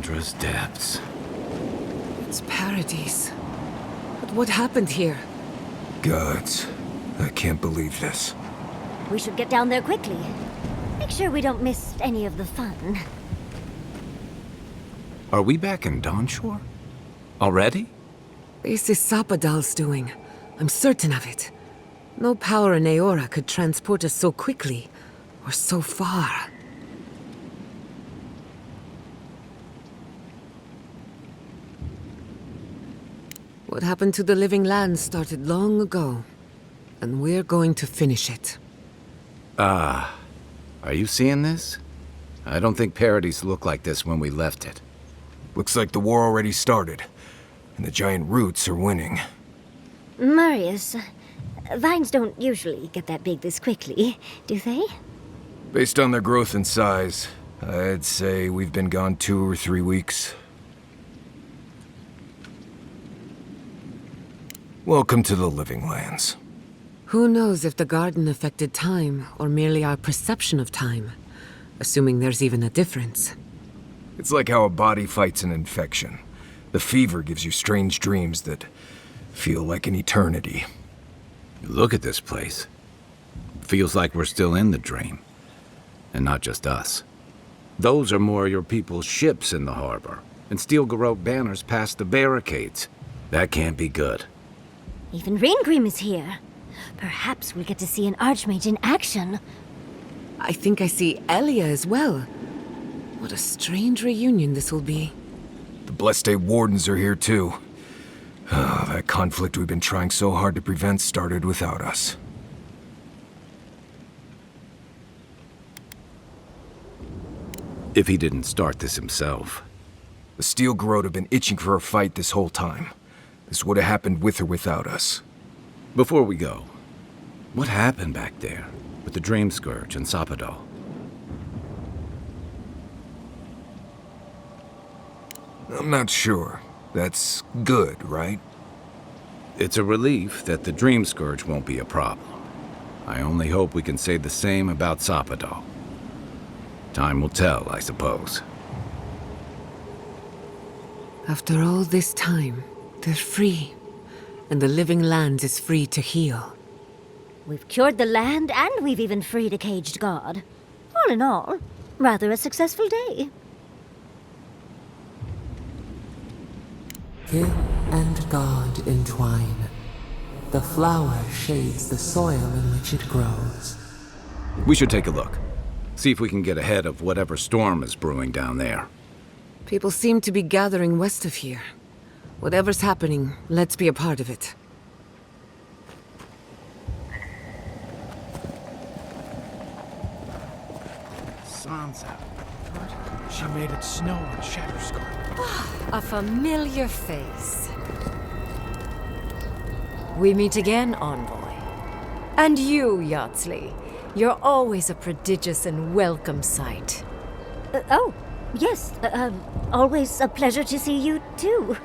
Chandra's depths. It's Paradis. But what happened here? Gods, I can't believe this. We should get down there quickly. Make sure we don't miss any of the fun. Are we back in Dawnshore? Already? This is Sapadal's doing. I'm certain of it. No power in Aora could transport us so quickly, or so far. What happened to the living land started long ago, and we're going to finish it. Are you seeing this? I don't think Paradis looked like this when we left it. Looks like the war already started, and the giant roots are winning. Marius, vines don't usually get that big this quickly, do they? Based on their growth and size, I'd say we've been gone 2 or 3 weeks. Welcome to the Living Lands. Who knows if the garden affected time, or merely our perception of time, assuming there's even a difference. It's like how a body fights an infection. The fever gives you strange dreams that feel like an eternity. Look at this place. Feels like we're still in the dream. And not just us. Those are more your people's ships in the harbor, and Steel Garrote banners past the barricades. That can't be good. Even Reingrim is here. Perhaps we'll get to see an Archmage in action. I think I see Elia as well. What a strange reunion this will be. The Blessed Wardens are here too. That conflict we've been trying so hard to prevent started without us. If he didn't start this himself. The Steel Garrote have been itching for a fight this whole time. This would have happened with or without us. Before we go, what happened back there with the Dream Scourge and Sapadal? I'm not sure. That's good, right? It's a relief that the Dream Scourge won't be a problem. I only hope we can say the same about Sapadal. Time will tell, I suppose. After all this time, they're free. And the living land is free to heal. We've cured the land, and we've even freed a caged god. All in all, rather a successful day. Hill and God entwine. The flower shades the soil in which it grows. We should take a look. See if we can get ahead of whatever storm is brewing down there. People seem to be gathering west of here. Whatever's happening, let's be a part of it. Sansa. She made it snow on Shatterscarp. A familiar face. We meet again, Envoy. And you, Yardsley. You're always a prodigious and welcome sight. Oh, yes. Always a pleasure to see you, too.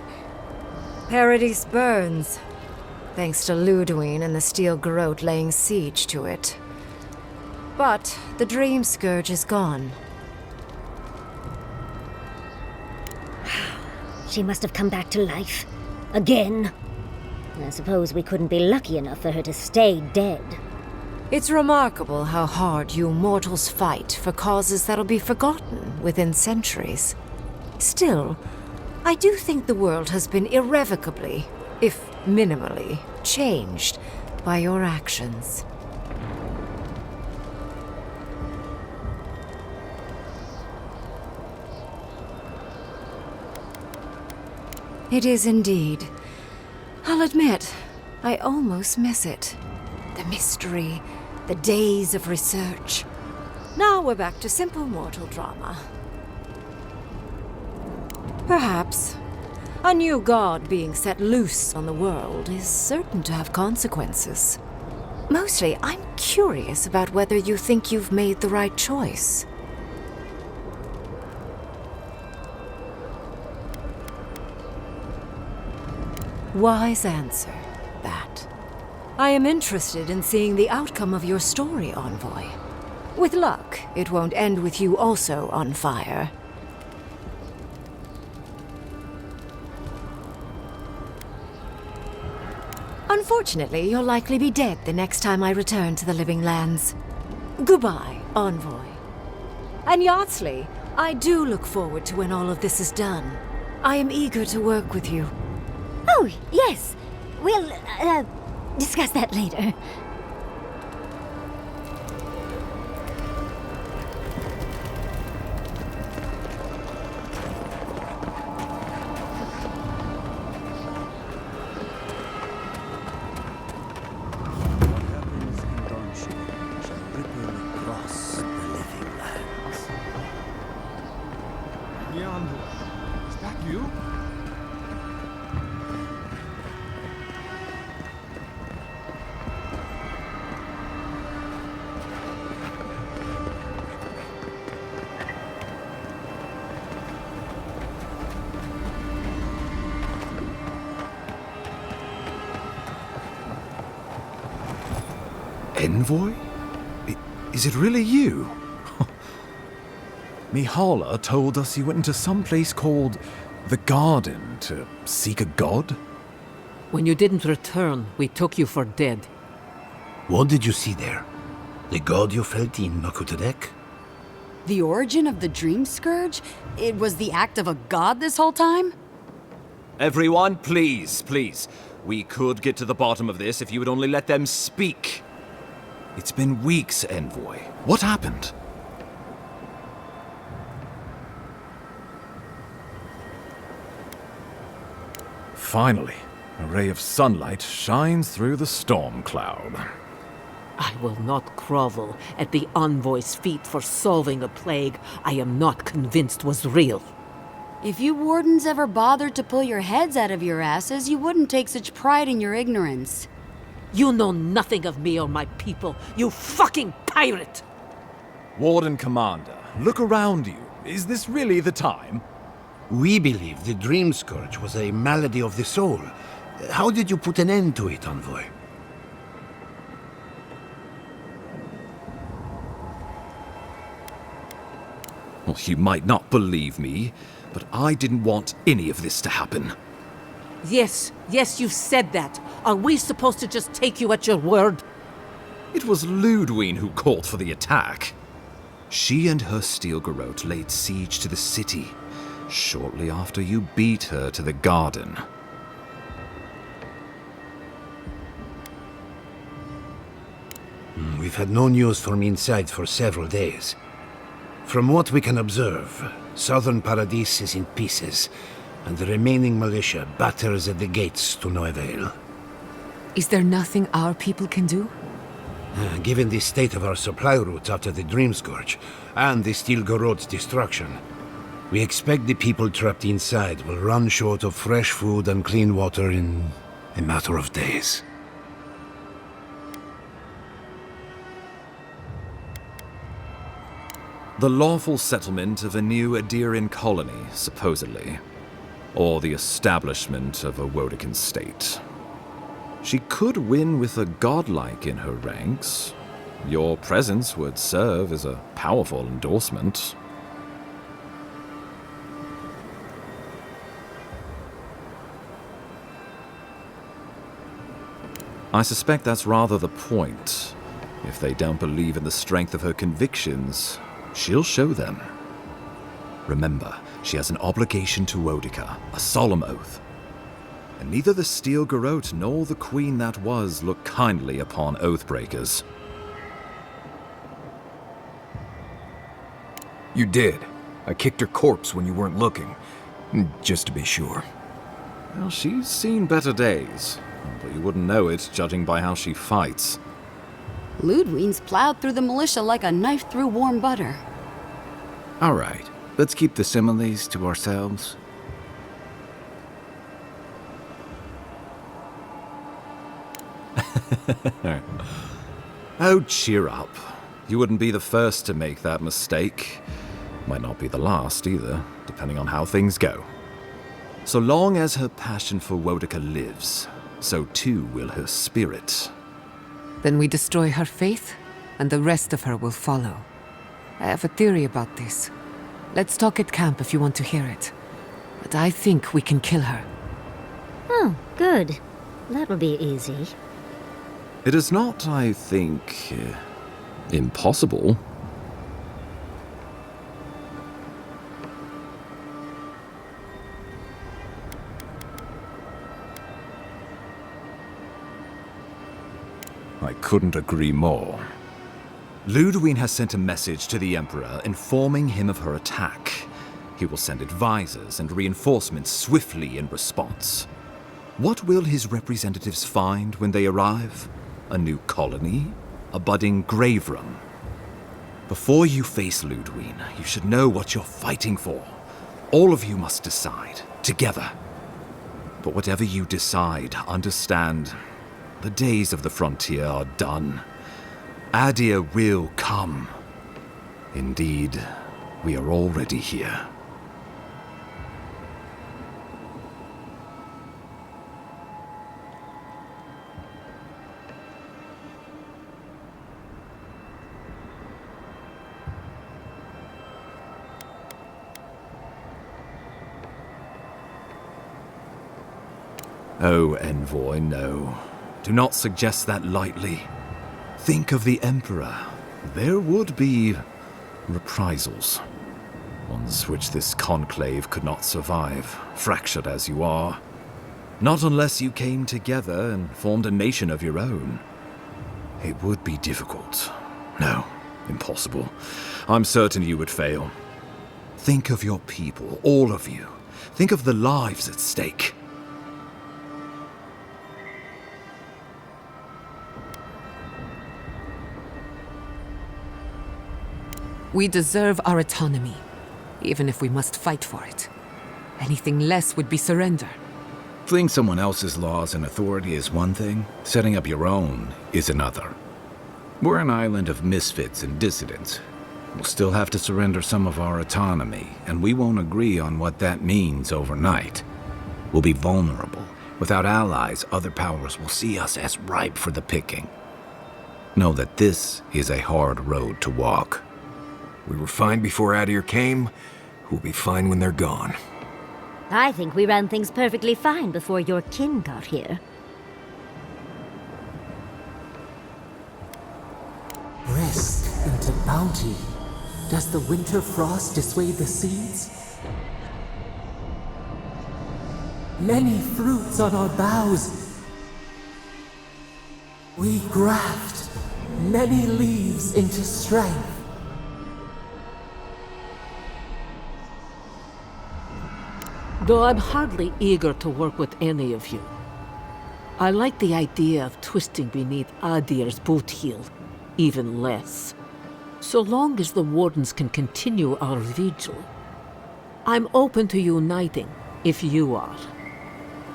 Paradis burns, thanks to Ludwine and the Steel Garrote laying siege to it. But the Dream Scourge is gone. She must have come back to life. Again. I suppose we couldn't be lucky enough for her to stay dead. It's remarkable how hard you mortals fight for causes that'll be forgotten within centuries. Still, I do think the world has been irrevocably, if minimally, changed by your actions. It is indeed. I'll admit, I almost miss it. The mystery, the days of research. Now we're back to simple mortal drama. Perhaps. A new god being set loose on the world is certain to have consequences. Mostly, I'm curious about whether you think you've made the right choice. Wise answer, that. I am interested in seeing the outcome of your story, Envoy. With luck, it won't end with you also on fire. Unfortunately, you'll likely be dead the next time I return to the Living Lands. Goodbye, Envoy. And Yardsley, I do look forward to when all of this is done. I am eager to work with you. Oh, yes. We'll, discuss that later. Is that you? Envoy? Is it really you? Mihala told us you went into some place called the Garden to seek a god? When you didn't return, we took you for dead. What did you see there? The god you felt in Makutadek? The origin of the Dream Scourge? It was the act of a god this whole time? Everyone, please, please. We could get to the bottom of this if you would only let them speak. It's been weeks, Envoy. What happened? Finally, a ray of sunlight shines through the storm cloud. I will not grovel at the Envoy's feet for solving a plague I am not convinced was real. If you wardens ever bothered to pull your heads out of your asses, you wouldn't take such pride in your ignorance. You know nothing of me or my people, you fucking pirate! Warden Commander, look around you. Is this really the time? We believe the Dream Scourge was a malady of the soul. How did you put an end to it, Envoy? Well, you might not believe me, but I didn't want any of this to happen. Yes, you said that. Are we supposed to just take you at your word? It was Ludwine who called for the attack. She and her Steel Garrote laid siege to the city shortly after you beat her to the garden. We've had no news from inside for several days. From what we can observe, southern Paradis is in pieces, and the remaining militia batters at the gates to no avail. Is there nothing our people can do? Given the state of our supply routes after the Dream Scourge, and the Steel Garrote's destruction, we expect the people trapped inside will run short of fresh food and clean water in a matter of days. The lawful settlement of a new Adirian colony, supposedly. Or the establishment of a Wodekan state. She could win with a godlike in her ranks. Your presence would serve as a powerful endorsement. I suspect that's rather the point. If they don't believe in the strength of her convictions, she'll show them. Remember, she has an obligation to Wodeka, a solemn oath. And neither the Steel Garrote nor the queen that was look kindly upon oathbreakers. You did. I kicked her corpse when you weren't looking. Just to be sure. Well, she's seen better days, but you wouldn't know it judging by how she fights. Ludwine's plowed through the militia like a knife through warm butter. All right, let's keep the similes to ourselves. Oh, cheer up. You wouldn't be the first to make that mistake. Might not be the last either, depending on how things go. So long as her passion for Wodeka lives, so too will her spirit. Then we destroy her faith, and the rest of her will follow. I have a theory about this. Let's talk at camp if you want to hear it. But I think we can kill her. Oh, good. That will be easy. It is not, I think, impossible. I couldn't agree more. Ludwig has sent a message to the Emperor informing him of her attack. He will send advisors and reinforcements swiftly in response. What will his representatives find when they arrive? A new colony? A budding grave room? Before you face Ludwig, you should know what you're fighting for. All of you must decide, together. But whatever you decide, understand, the days of the frontier are done. Adir will come. Indeed, we are already here. Oh, Envoy, no. Do not suggest that lightly. Think of the Emperor. There would be reprisals. Ones which this conclave could not survive, fractured as you are. Not unless you came together and formed a nation of your own. It would be difficult. No, impossible. I'm certain you would fail. Think of your people, all of you. Think of the lives at stake. We deserve our autonomy, even if we must fight for it. Anything less would be surrender. Fleeing someone else's laws and authority is one thing, setting up your own is another. We're an island of misfits and dissidents. We'll still have to surrender some of our autonomy, and we won't agree on what that means overnight. We'll be vulnerable. Without allies, other powers will see us as ripe for the picking. Know that this is a hard road to walk. We were fine before Adir came. We'll be fine when they're gone. I think we ran things perfectly fine before your kin got here. Risk into bounty. Does the winter frost dissuade the seeds? Many fruits on our boughs. We graft many leaves into strength. Though I'm hardly eager to work with any of you. I like the idea of twisting beneath Adir's boot heel, even less. So long as the Wardens can continue our vigil. I'm open to uniting, if you are.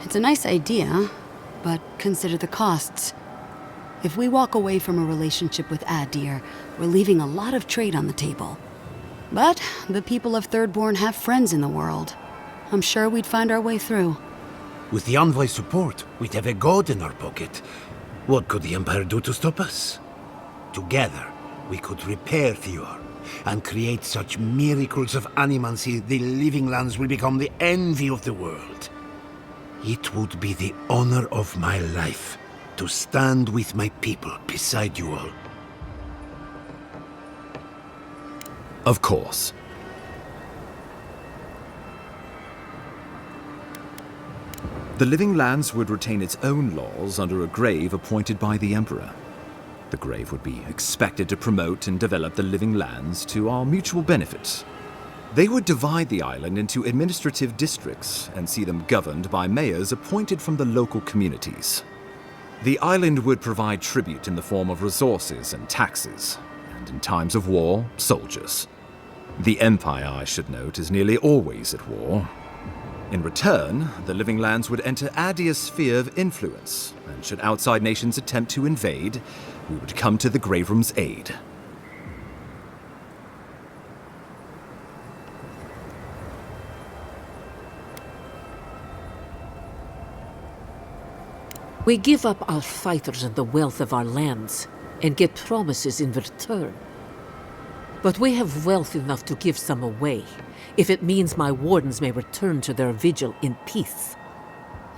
It's a nice idea, but consider the costs. If we walk away from a relationship with Adir, we're leaving a lot of trade on the table. But the people of Thirdborn have friends in the world. I'm sure we'd find our way through. With the Envoy's support, we'd have a god in our pocket. What could the Empire do to stop us? Together, we could repair Thior and create such miracles of animancy the Living Lands will become the envy of the world. It would be the honor of my life to stand with my people beside you all. Of course. The Living Lands would retain its own laws under a grave appointed by the Emperor. The grave would be expected to promote and develop the Living Lands to our mutual benefit. They would divide the island into administrative districts and see them governed by mayors appointed from the local communities. The island would provide tribute in the form of resources and taxes, and in times of war, soldiers. The Empire, I should note, is nearly always at war. In return, the Living Lands would enter Adir's sphere of influence, and should outside nations attempt to invade, we would come to the Grave Room's aid. We give up our fighters and the wealth of our lands, and get promises in return. But we have wealth enough to give some away, if it means my Wardens may return to their vigil in peace.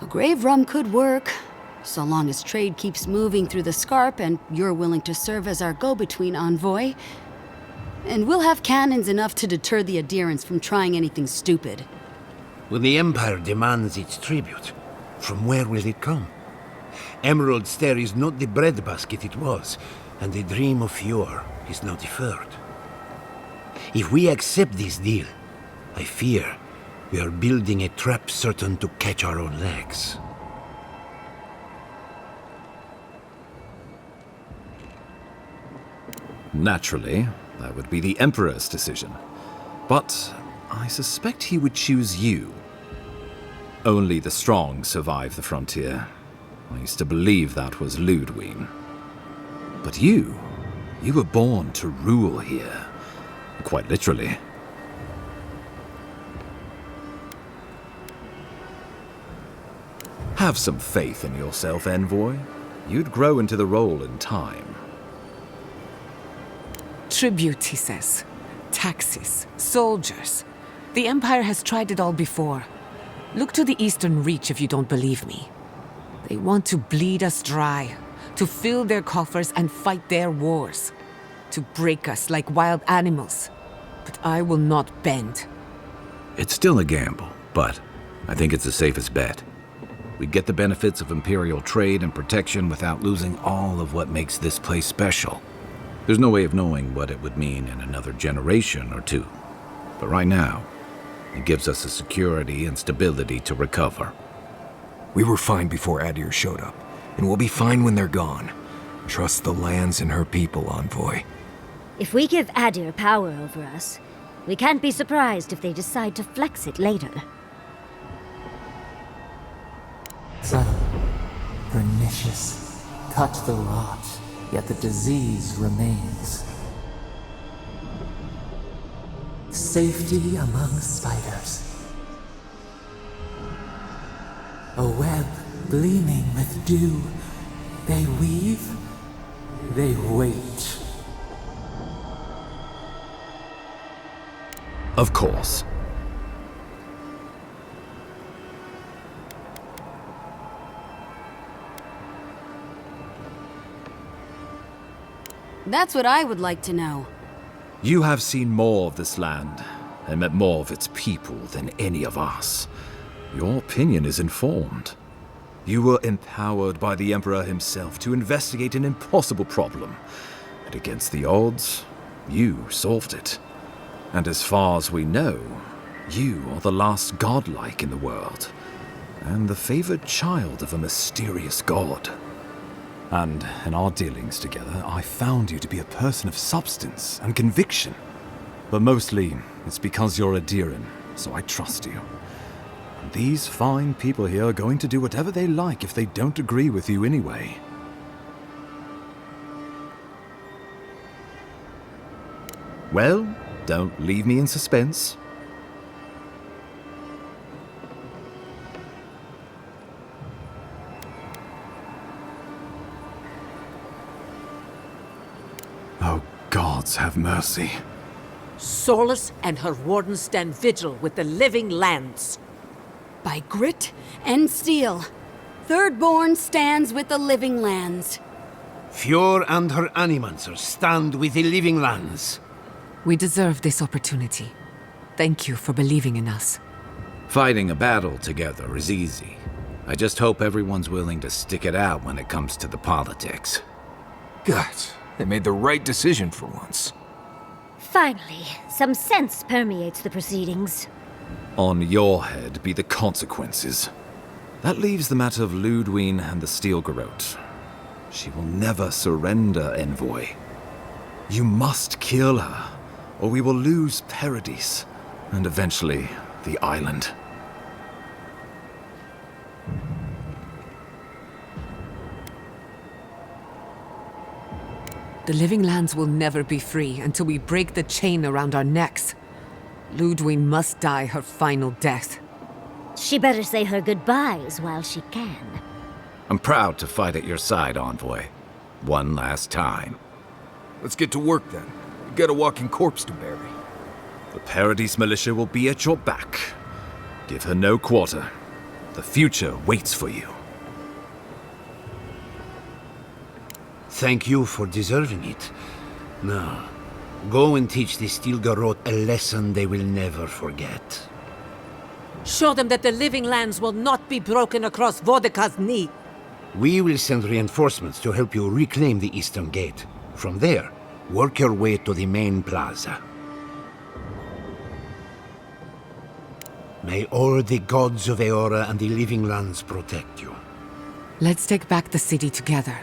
A grave room could work. so long as trade keeps moving through the Scarp and you're willing to serve as our go-between envoy. And we'll have cannons enough to deter the adherents from trying anything stupid. When the Empire demands its tribute, from where will it come? Emerald Stair is not the breadbasket it was, and the dream of yore is now deferred. If we accept this deal, I fear we are building a trap certain to catch our own legs. Naturally, that would be the Emperor's decision. But I suspect he would choose you. Only the strong survive the frontier. I used to believe that was Ludwig. But you were born to rule here. Quite literally. Have some faith in yourself, Envoy. You'd grow into the role in time. Tribute, he says. Taxes. Soldiers. The Empire has tried it all before. Look to the Eastern Reach if you don't believe me. They want to bleed us dry, to fill their coffers and fight their wars, to break us like wild animals. But I will not bend. It's still a gamble, but I think it's the safest bet. We get the benefits of Imperial trade and protection without losing all of what makes this place special. There's no way of knowing what it would mean in another generation or two. But right now, it gives us the security and stability to recover. We were fine before Adir showed up, and we'll be fine when they're gone. Trust the lands and her people, Envoy. If we give Adir power over us, we can't be surprised if they decide to flex it later. Subtle, pernicious, touch the rot, yet the disease remains. Safety among spiders. A web gleaming with dew. They weave, they wait. Of course. That's what I would like to know. You have seen more of this land, and met more of its people than any of us. Your opinion is informed. You were empowered by the Emperor himself to investigate an impossible problem. And against the odds, you solved it. And as far as we know, you are the last godlike in the world, and the favored child of a mysterious god. And in our dealings together, I found you to be a person of substance and conviction. But mostly, it's because you're a Diran, so I trust you. And these fine people here are going to do whatever they like if they don't agree with you anyway. Well, don't leave me in suspense. Oh, gods have mercy. Solus and her wardens stand vigil with the living lands. By grit and steel, Thirdborn stands with the living lands. Fjord and her animancers stand with the living lands. We deserve this opportunity. Thank you for believing in us. Fighting a battle together is easy. I just hope everyone's willing to stick it out when it comes to the politics. God, they made the right decision for once. Finally, some sense permeates the proceedings. On your head be the consequences. That leaves the matter of Ludwig and the Steel Garrote. She will never surrender, Envoy. You must kill her, or we will lose Paradis, and eventually the island. The living lands will never be free until we break the chain around our necks. Ludwig must die her final death. She better say her goodbyes while she can. I'm proud to fight at your side, Envoy. One last time. Let's get to work then. We've got a walking corpse to bury. The Paradis militia will be at your back. Give her no quarter. The future waits for you. thank you for deserving it. Now, go and teach the Steel Garrote a lesson they will never forget. Show them that the living lands will not be broken across Vodka's knee. We will send reinforcements to help you reclaim the Eastern Gate. From there, work your way to the main plaza. May all the gods of Eora and the living lands protect you. Let's take back the city together.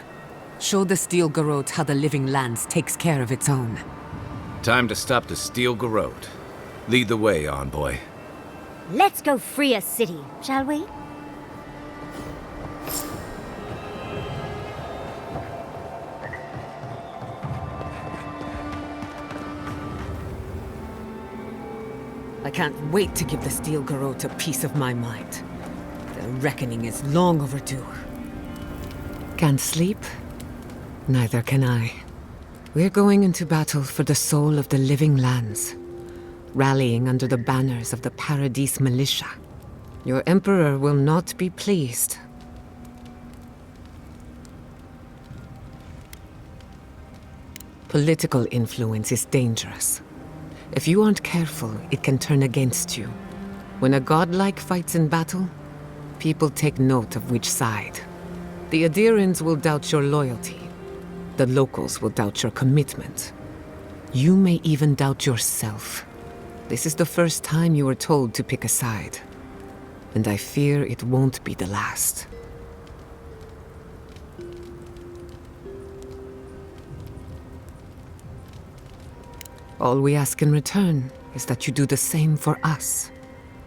Show the Steel Garrote how the living lands takes care of its own. Time to stop the Steel Garrote. Lead the way, envoy. Let's go free a city, shall we? I can't wait to give the Steel Garrote a piece of my mind. The reckoning is long overdue. Can't sleep? Neither can I. We're going into battle for the soul of the living lands, rallying under the banners of the Paradis militia. Your Emperor will not be pleased. Political influence is dangerous. If you aren't careful, it can turn against you. When a godlike fights in battle, people take note of which side. The Adirans will doubt your loyalty. The locals will doubt your commitment. You may even doubt yourself. This is the first time you were told to pick a side. And I fear it won't be the last. All we ask in return is that you do the same for us.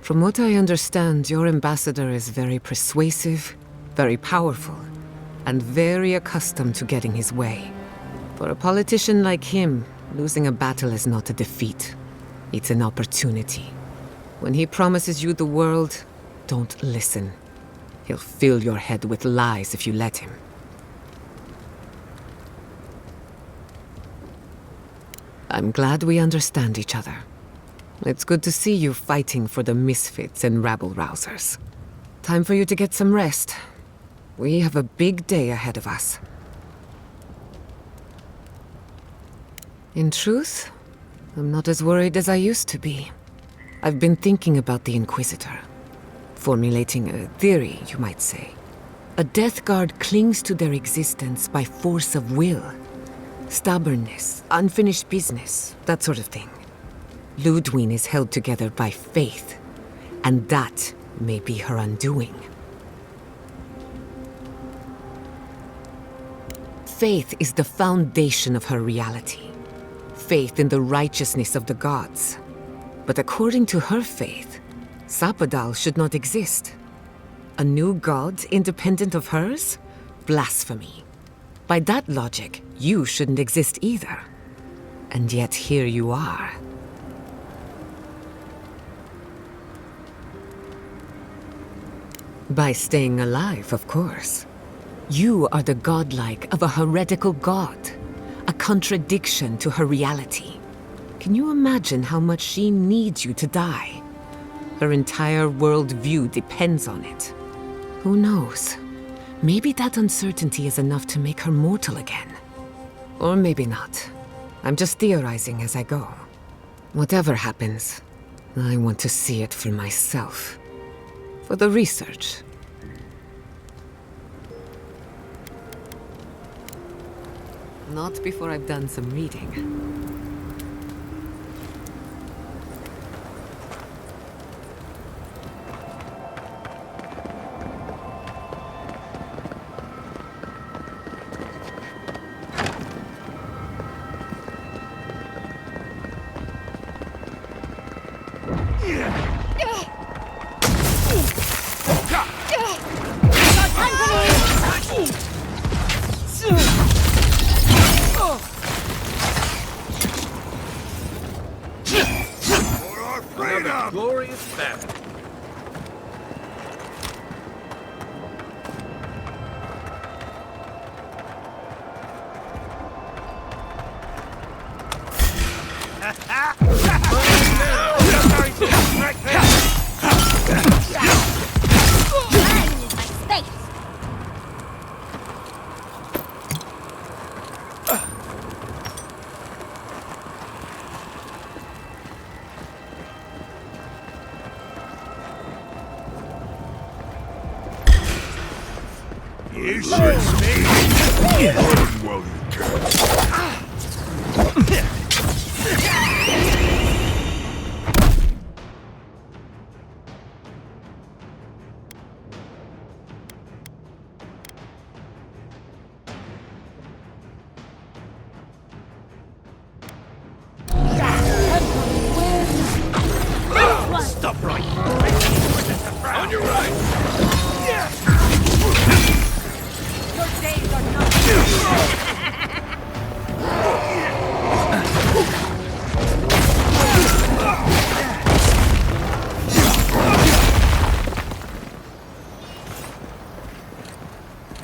From what I understand, your ambassador is very persuasive, very powerful, and very accustomed to getting his way. For a politician like him, losing a battle is not a defeat. It's an opportunity. When he promises you the world, don't listen. He'll fill your head with lies if you let him. I'm glad we understand each other. It's good to see you fighting for the misfits and rabble-rousers. Time for you to get some rest. We have a big day ahead of us. In truth, I'm not as worried as I used to be. I've been thinking about the Inquisitor. Formulating a theory, you might say. A Death Guard clings to their existence by force of will. Stubbornness, unfinished business, that sort of thing. Ludwig is held together by faith, and that may be her undoing. Faith is the foundation of her reality. Faith in the righteousness of the gods. But according to her faith, Sapadal should not exist. A new god independent of hers? Blasphemy. By that logic, you shouldn't exist either. And yet here you are. By staying alive, of course. You are the godlike of a heretical god, a contradiction to her reality. Can you imagine how much she needs you to die? Her entire worldview depends on it. Who knows? Maybe that uncertainty is enough to make her mortal again. Or maybe not. I'm just theorizing as I go. Whatever happens, I want to see it for myself. For the research. Not before I've done some reading. Glorious battle. You should speak. Run while you can. Stop right. On your right. Your days are not.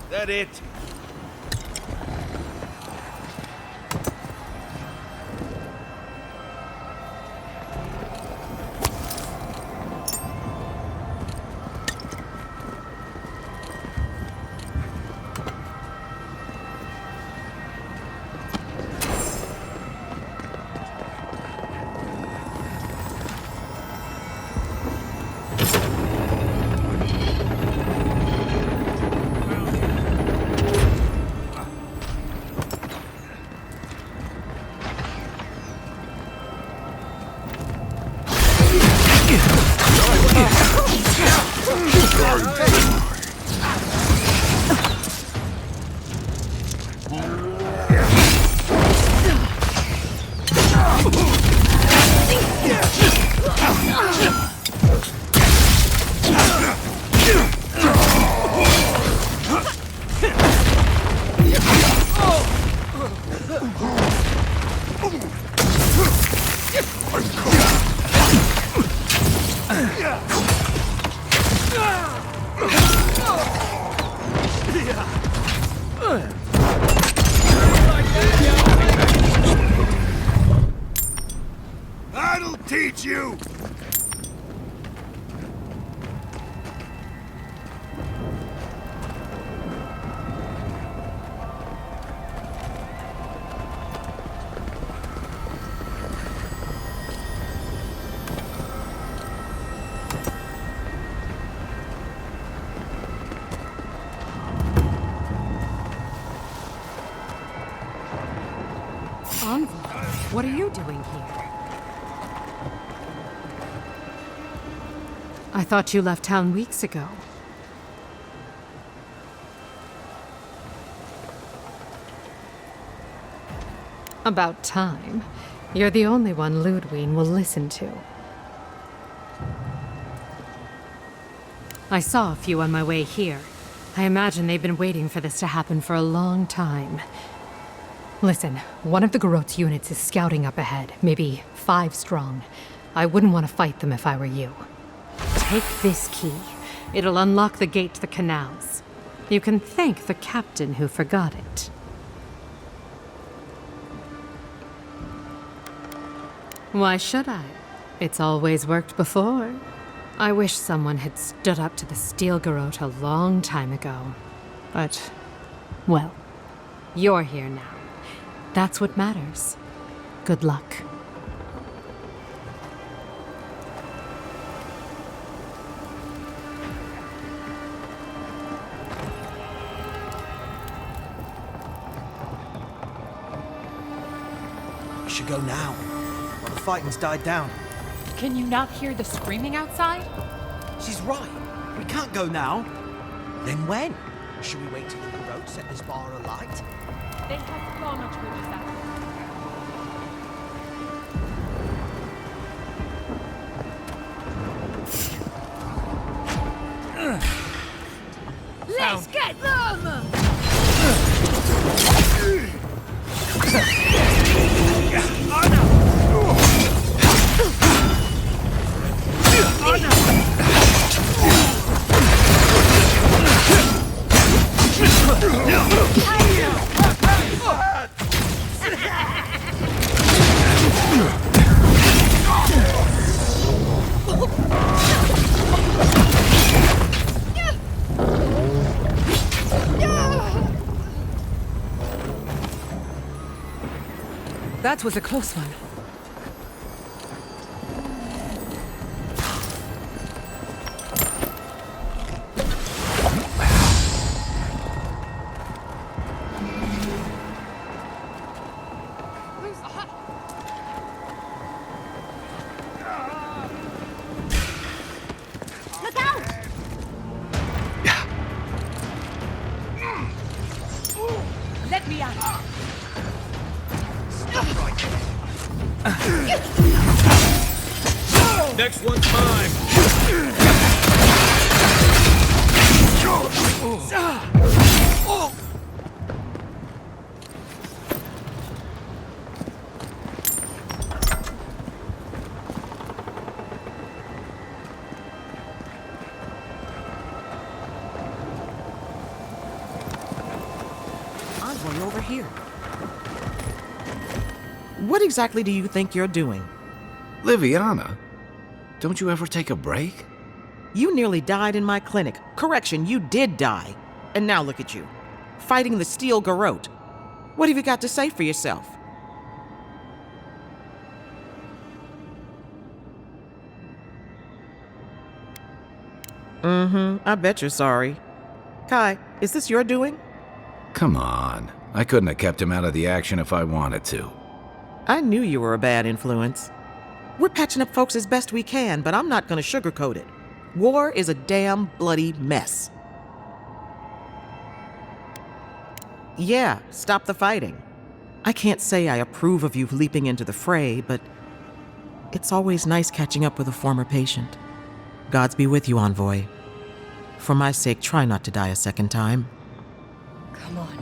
That it? That'll teach you! What are you doing here? I thought you left town weeks ago. About time. You're the only one Ludwig will listen to. I saw a few on my way here. I imagine they've been waiting for this to happen for a long time. Listen, one of the Garrote's units is scouting up ahead, maybe 5 strong. I wouldn't want to fight them if I were you. Take this key. It'll unlock the gate to the canals. You can thank the captain who forgot it. Why should I? It's always worked before. I wish someone had stood up to the Steel Garrote a long time ago. But, well, you're here now. That's what matters. Good luck. We should go now, while the fighting's died down. Can you not hear the screaming outside? She's right. We can't go now. Then when? Should we wait till the Garrote set this bar alight? They have so much with us out. Let's get them! That was a close one. Next one's mine! Envoy over here. What exactly do you think you're doing? Liviana, don't you ever take a break? You nearly died in my clinic. Correction, you did die. And now look at you, fighting the Steel Garrote. What have you got to say for yourself? I bet you're sorry. Kai, is this your doing? Come on. I couldn't have kept him out of the action if I wanted to. I knew you were a bad influence. We're patching up folks as best we can, but I'm not gonna sugarcoat it. War is a damn bloody mess. Yeah, stop the fighting. I can't say I approve of you leaping into the fray, but it's always nice catching up with a former patient. Gods be with you, Envoy. For my sake, try not to die a second time. Come on.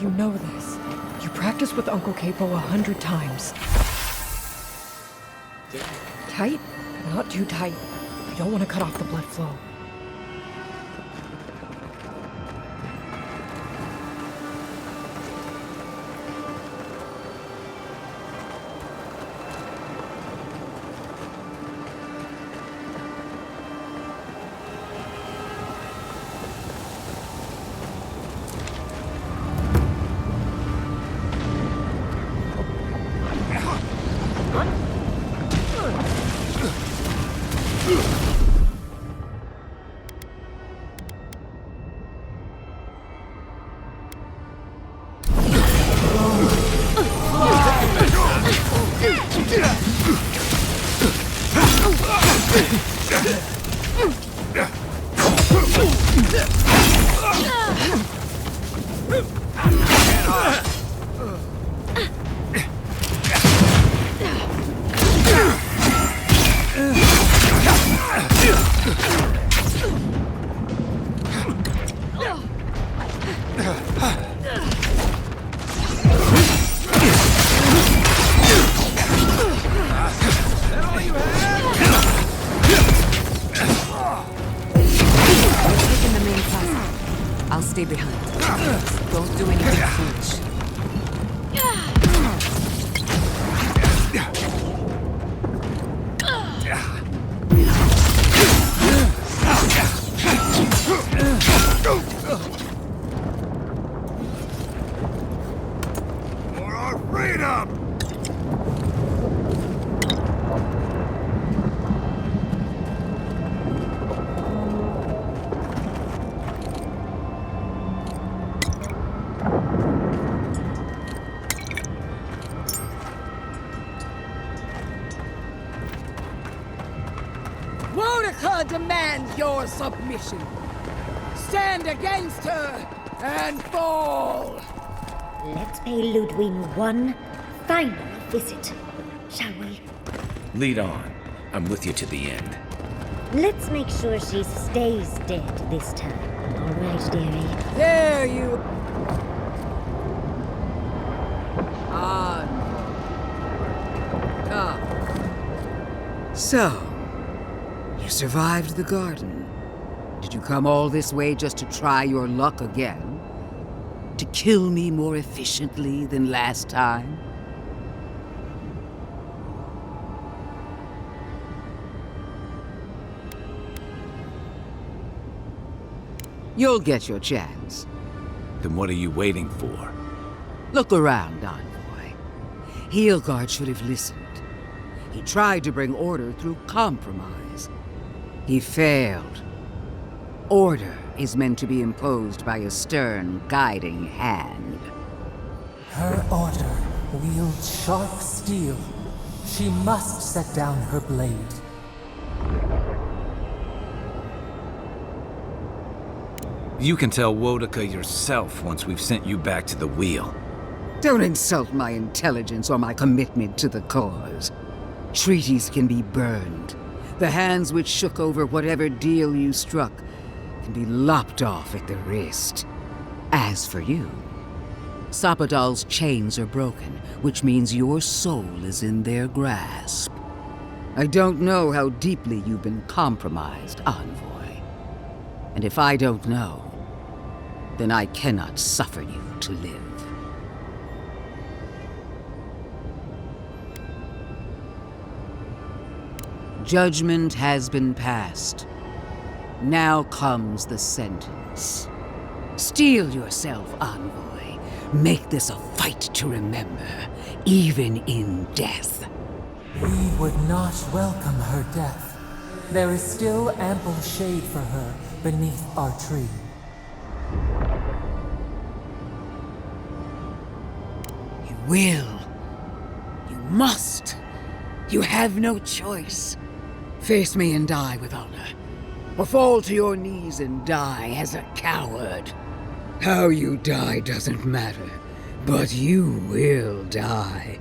You know this. You practiced with Uncle Capo 100 times. Tight, but not too tight. I don't want to cut off the blood flow. I'll stay behind. Don't do anything foolish. For our freedom! Wodeca demands your submission. Stand against her and fall. Let's pay Ludwig one final visit, shall we? Lead on. I'm with you to the end. Let's make sure she stays dead this time. All right, dearie. There you are. Come. So, you survived the garden. Did you come all this way just to try your luck again? To kill me more efficiently than last time? You'll get your chance. Then what are you waiting for? Look around, Envoy. Heelguard should have listened. He tried to bring order through compromise. He failed. Order is meant to be imposed by a stern, guiding hand. Her order wields sharp steel. She must set down her blade. You can tell Wodeca yourself once we've sent you back to the wheel. Don't insult my intelligence or my commitment to the cause. Treaties can be burned. The hands which shook over whatever deal you struck can be lopped off at the wrist. As for you, Sapadal's chains are broken, which means your soul is in their grasp. I don't know how deeply you've been compromised, Envoy. And if I don't know, then I cannot suffer you to live. Judgment has been passed. Now comes the sentence. Steel yourself, Envoy. Make this a fight to remember, even in death. We would not welcome her death. There is still ample shade for her beneath our tree. You will. You must. You have no choice. Face me and die with honor, or fall to your knees and die as a coward. How you die doesn't matter, but you will die.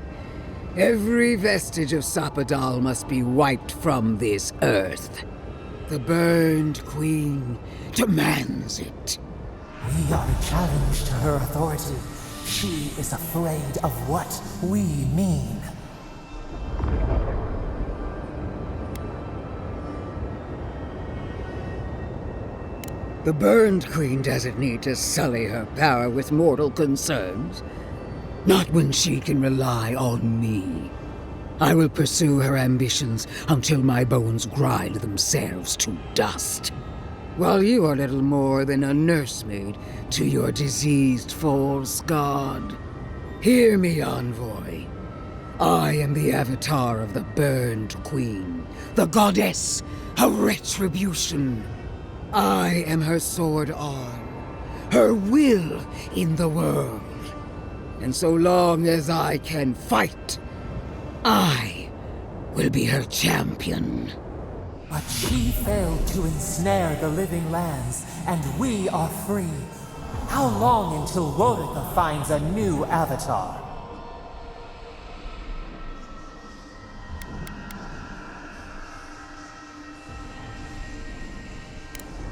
Every vestige of Sapadal must be wiped from this earth. The Burned Queen demands it. We are a challenge to her authority. She is afraid of what we mean. The Burned Queen doesn't need to sully her power with mortal concerns. Not when she can rely on me. I will pursue her ambitions until my bones grind themselves to dust. While you are little more than a nursemaid to your diseased false god. Hear me, Envoy. I am the avatar of the Burned Queen, the goddess of retribution. I am her sword arm, her will in the world. And so long as I can fight, I will be her champion. But she failed to ensnare the living lands, and we are free. How long until Rodica finds a new avatar?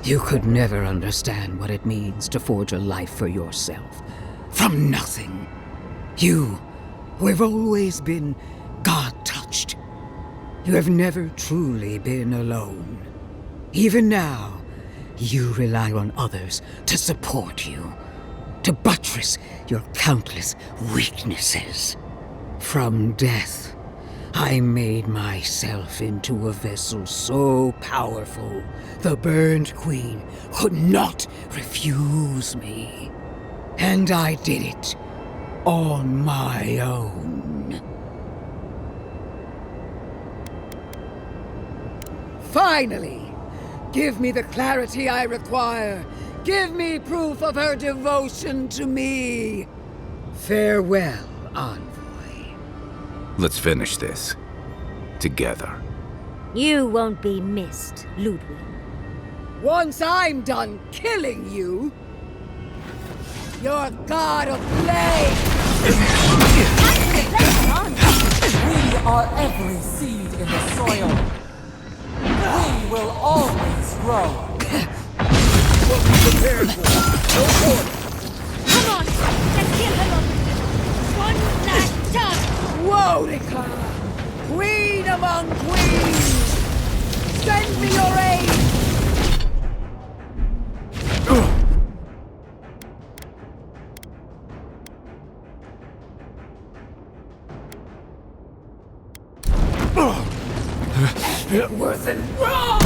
You could never understand what it means to forge a life for yourself. From nothing. You, who have always been God-touched. You have never truly been alone. Even now, you rely on others to support you, to buttress your countless weaknesses. From death, I made myself into a vessel so powerful, the Burned Queen could not refuse me. And I did it on my own. Finally, give me the clarity I require. Give me proof of her devotion to me. Farewell, Envoy. Let's finish this. Together. You won't be missed, Ludwig. Once I'm done killing you, your god of plague! We are every seed in the soil. We will always grow. What we prepared for. No quarter. Come on, let's kill her off. One last time. Rodica! Queen among queens! Send me your aid! It wasn't wrong!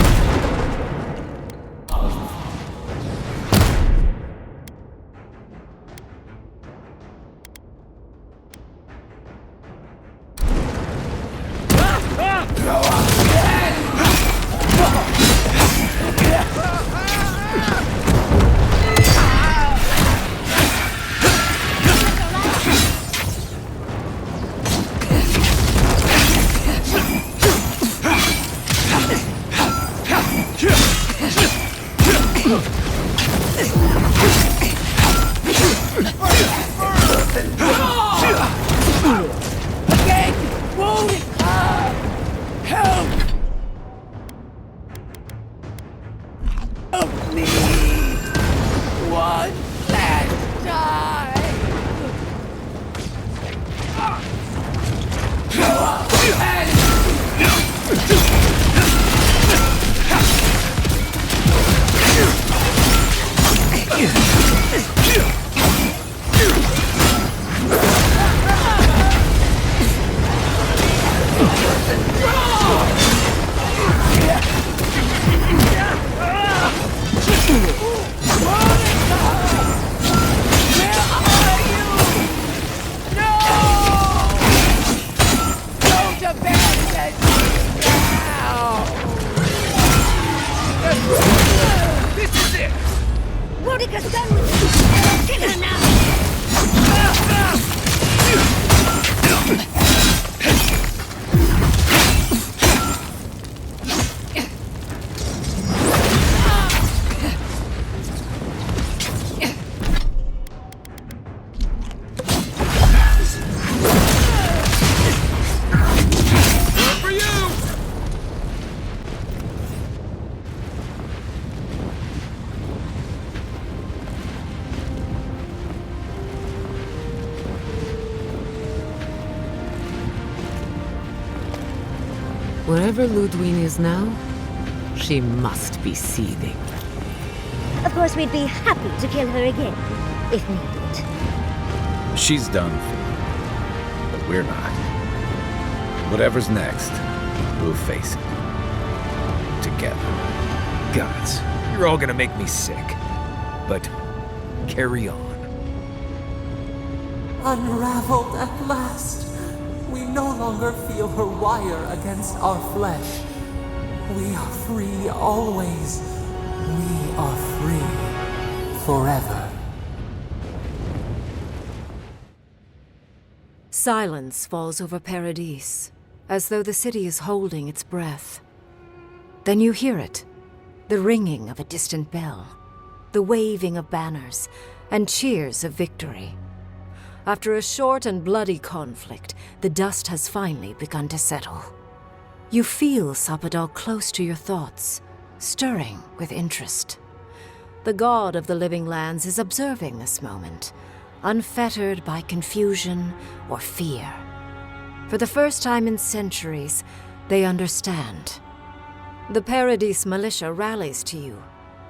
Rodica's done with you! Kill her now! Wherever Ludwig is now, she must be seething. Of course, we'd be happy to kill her again, if needed. She's done for, but we're not. Whatever's next, we'll face it. Together. Gods, you're all gonna make me sick. But carry on. Unraveled at last. We no longer feel her wire against our flesh. We are free always. We are free forever. Silence falls over Paradis, as though the city is holding its breath. Then you hear it, the ringing of a distant bell, the waving of banners, and cheers of victory. After a short and bloody conflict, the dust has finally begun to settle. You feel Sapadal close to your thoughts, stirring with interest. The god of the living lands is observing this moment, unfettered by confusion or fear. For the first time in centuries, they understand. The Paradis militia rallies to you,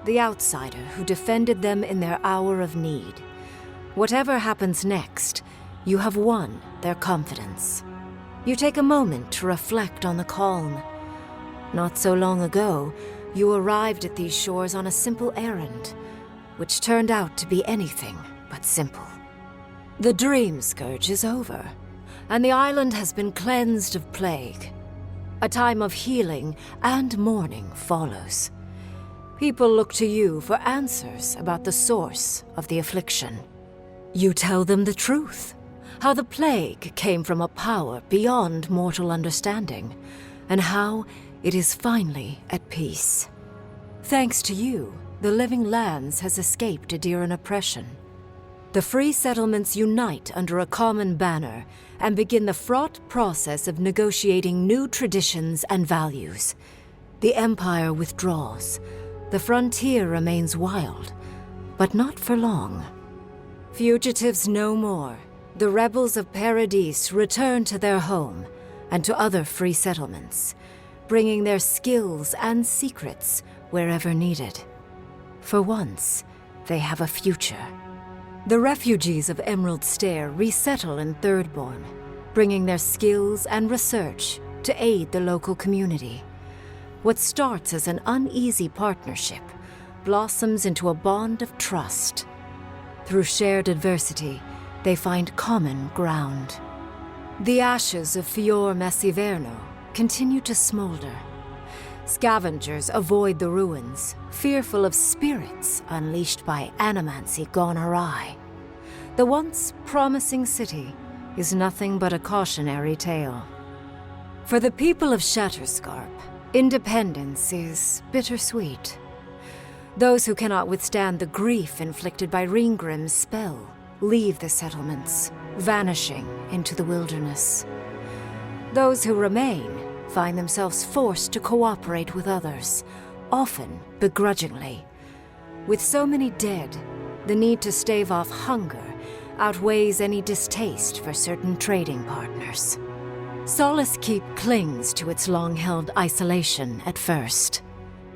the outsider who defended them in their hour of need. Whatever happens next, you have won their confidence. You take a moment to reflect on the calm. Not so long ago, you arrived at these shores on a simple errand, which turned out to be anything but simple. The Dream Scourge is over, and the island has been cleansed of plague. A time of healing and mourning follows. People look to you for answers about the source of the affliction. You tell them the truth, how the plague came from a power beyond mortal understanding, and how it is finally at peace. Thanks to you, the Living Lands has escaped Adiran oppression. The free settlements unite under a common banner and begin the fraught process of negotiating new traditions and values. The Empire withdraws. The frontier remains wild, but not for long. Fugitives no more. The rebels of Paradis return to their home and to other free settlements, bringing their skills and secrets wherever needed. For once, they have a future. The refugees of Emerald Stair resettle in Thirdborn, bringing their skills and research to aid the local community. What starts as an uneasy partnership blossoms into a bond of trust. Through shared adversity, they find common ground. The ashes of Fior Messiverno continue to smolder. Scavengers avoid the ruins, fearful of spirits unleashed by animancy gone awry. The once promising city is nothing but a cautionary tale. For the people of Shatterscarp, independence is bittersweet. Those who cannot withstand the grief inflicted by Ringgrim's spell leave the settlements, vanishing into the wilderness. Those who remain find themselves forced to cooperate with others, often begrudgingly. With so many dead, the need to stave off hunger outweighs any distaste for certain trading partners. Solace Keep clings to its long-held isolation at first.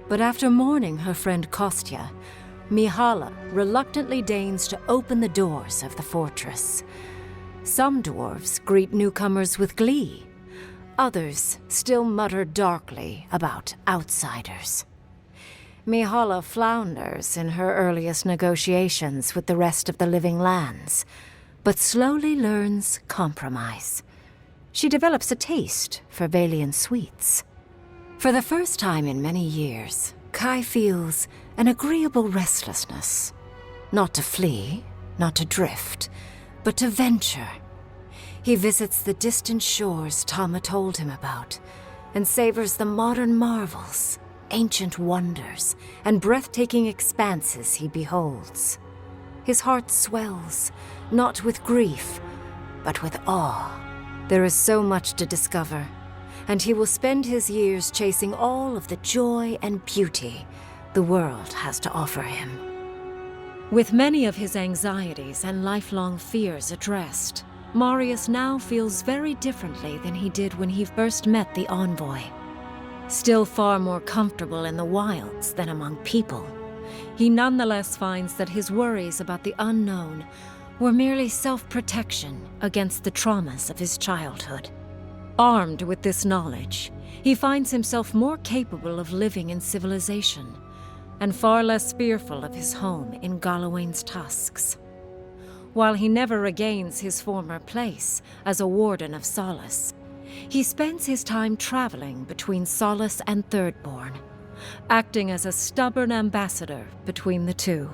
But after mourning her friend Kostya, Mihala reluctantly deigns to open the doors of the fortress. Some dwarves greet newcomers with glee. Others still mutter darkly about outsiders. Mihala flounders in her earliest negotiations with the rest of the living lands, but slowly learns compromise. She develops a taste for Valian sweets. For the first time in many years, Kai feels an agreeable restlessness. Not to flee, not to drift, but to venture. He visits the distant shores Tama told him about, and savors the modern marvels, ancient wonders, and breathtaking expanses he beholds. His heart swells, not with grief, but with awe. There is so much to discover, and he will spend his years chasing all of the joy and beauty the world has to offer him. With many of his anxieties and lifelong fears addressed, Marius now feels very differently than he did when he first met the envoy. Still far more comfortable in the wilds than among people, he nonetheless finds that his worries about the unknown were merely self-protection against the traumas of his childhood. Armed with this knowledge, he finds himself more capable of living in civilization, and far less fearful of his home in Galawain's tusks. While he never regains his former place as a warden of Solace, he spends his time traveling between Solace and Thirdborn, acting as a stubborn ambassador between the two.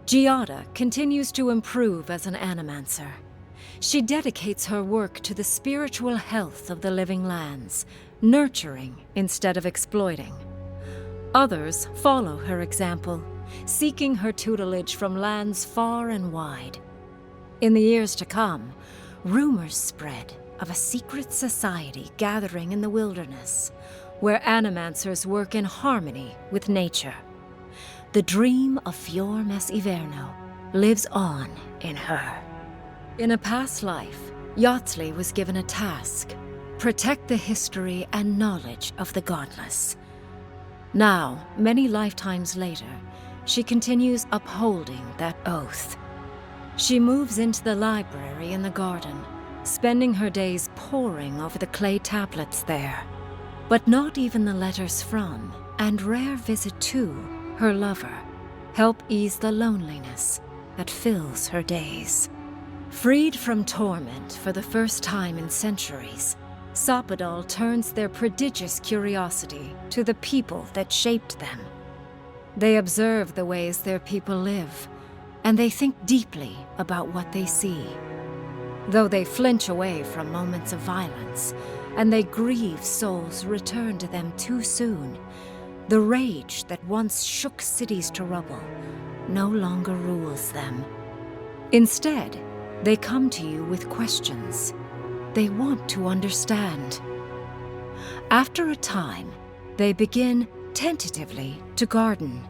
Giada continues to improve as an animancer. She dedicates her work to the spiritual health of the living lands, nurturing instead of exploiting. Others follow her example, seeking her tutelage from lands far and wide. In the years to come, rumors spread of a secret society gathering in the wilderness, where animancers work in harmony with nature. The dream of Fior Mes Iverno lives on in her. In a past life, Yachtsley was given a task: protect the history and knowledge of the godless. Now, many lifetimes later, she continues upholding that oath. She moves into the library in the garden, spending her days poring over the clay tablets there. But not even the letters from, and rare visit to, her lover help ease the loneliness that fills her days. Freed from torment for the first time in centuries, Sopadal turns their prodigious curiosity to the people that shaped them. They observe the ways their people live, and they think deeply about what they see. Though they flinch away from moments of violence, and they grieve souls returned to them too soon, the rage that once shook cities to rubble no longer rules them. Instead, they come to you with questions. They want to understand. After a time, they begin tentatively to garden.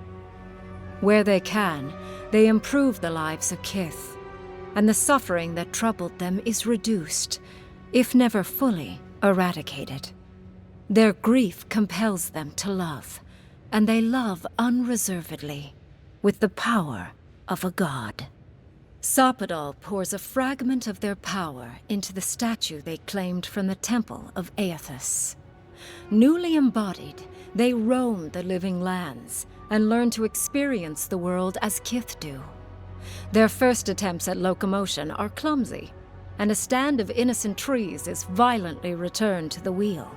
Where they can, they improve the lives of Kith, and the suffering that troubled them is reduced, if never fully eradicated. Their grief compels them to love, and they love unreservedly, with the power of a god. Sopadal pours a fragment of their power into the statue they claimed from the temple of Aethys. Newly embodied, they roam the living lands and learn to experience the world as Kith do. Their first attempts at locomotion are clumsy, and a stand of innocent trees is violently returned to the wheel.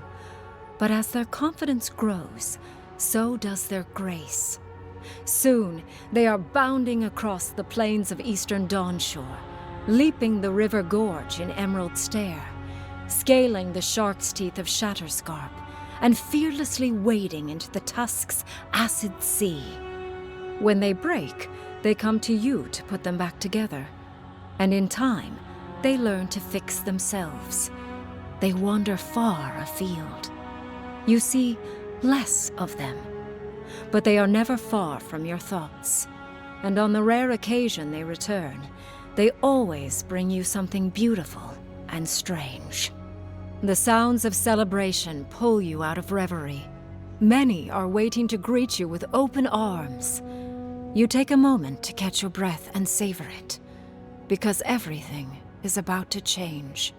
But as their confidence grows, so does their grace. Soon, they are bounding across the plains of eastern Dawnshore, leaping the river gorge in Emerald Stair, scaling the shark's teeth of Shatterscarp, and fearlessly wading into the Tusk's acid sea. When they break, they come to you to put them back together, and in time, they learn to fix themselves. They wander far afield. You see less of them, but they are never far from your thoughts, and on the rare occasion they return, they always bring you something beautiful and strange. The sounds of celebration pull you out of reverie. Many are waiting to greet you with open arms. You take a moment to catch your breath and savor it, because everything is about to change.